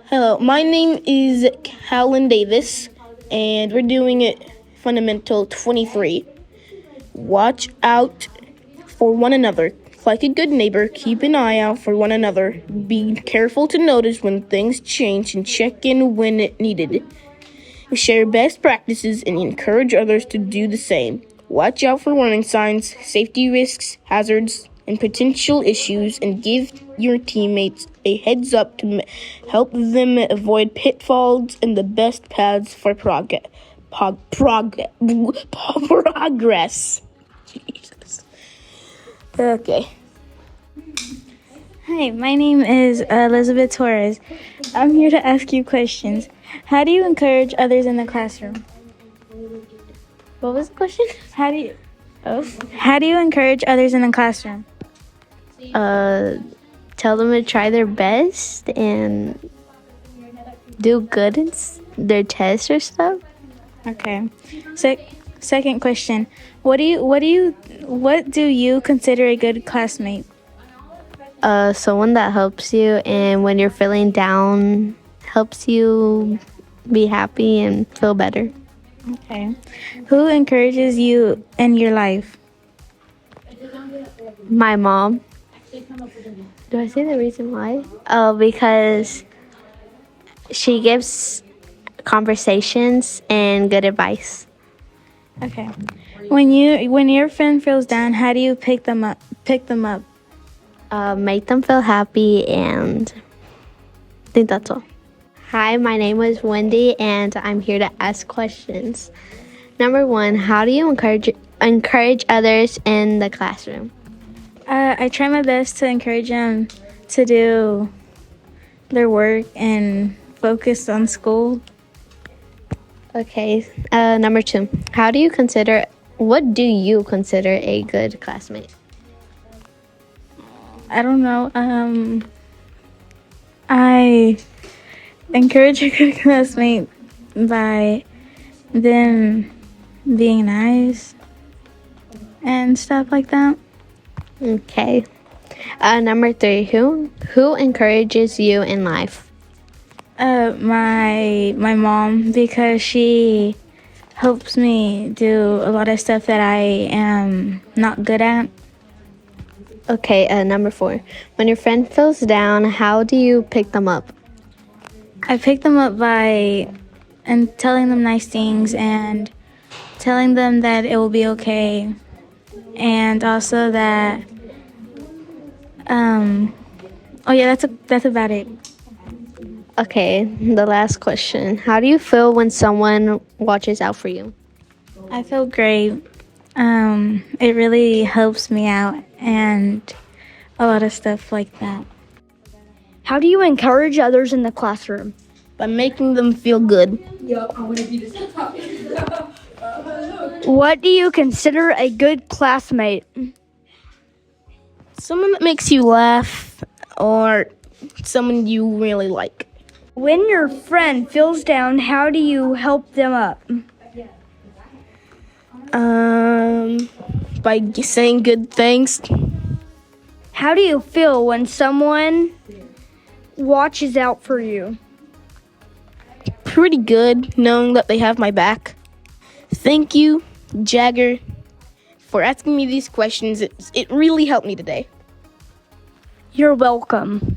Hello, my name is Callan Davis, and we're doing it Fundamental 23. Watch out for one another. Like a good neighbor, keep an eye out for one another. Be careful to notice when things change and check in when needed. Share best practices and encourage others to do the same. Watch out for warning signs, safety risks, hazards, and potential issues, and give your teammates a heads up to help them avoid pitfalls and the best paths for progress. Jesus. Okay. Hi, my name is Elizabeth Torres. I'm here to ask you questions. How do you encourage others in the classroom? What was the question? How do you encourage others in the classroom? Tell them to try their best and do good in their tests or stuff. Okay. Second question. What do you consider a good classmate? Someone that helps you, and when you're feeling down, helps you be happy and feel better. Okay. Who encourages you in your life? My mom. Do I say the reason why? Because she gives conversations and good advice. Okay. When your friend feels down, how do you pick them up? Make them feel happy, and I think that's all. Hi, my name is Wendy, and I'm here to ask questions. Number 1, how do you encourage others in the classroom? I try my best to encourage them to do their work and focus on school. Okay. Number 2, what do you consider a good classmate? I don't know. I encourage a good classmate by them being nice and stuff like that. Okay. Number 3, who encourages you in life? My mom, because she helps me do a lot of stuff that I am not good at. Okay. Number 4, when your friend feels down, how do you pick them up? I pick them up by telling them nice things and telling them that it will be okay, and also that that's about it. Okay, the last question. How do you feel when someone watches out for you? I feel great. It really helps me out and a lot of stuff like that. How do you encourage others in the classroom? By making them feel good. What do you consider a good classmate? Someone that makes you laugh, or someone you really like. When your friend feels down, how do you help them up? By saying good things. How do you feel when someone watches out for you? Pretty good, knowing that they have my back. Thank you, Jagger, for asking me these questions. It really helped me today. You're welcome.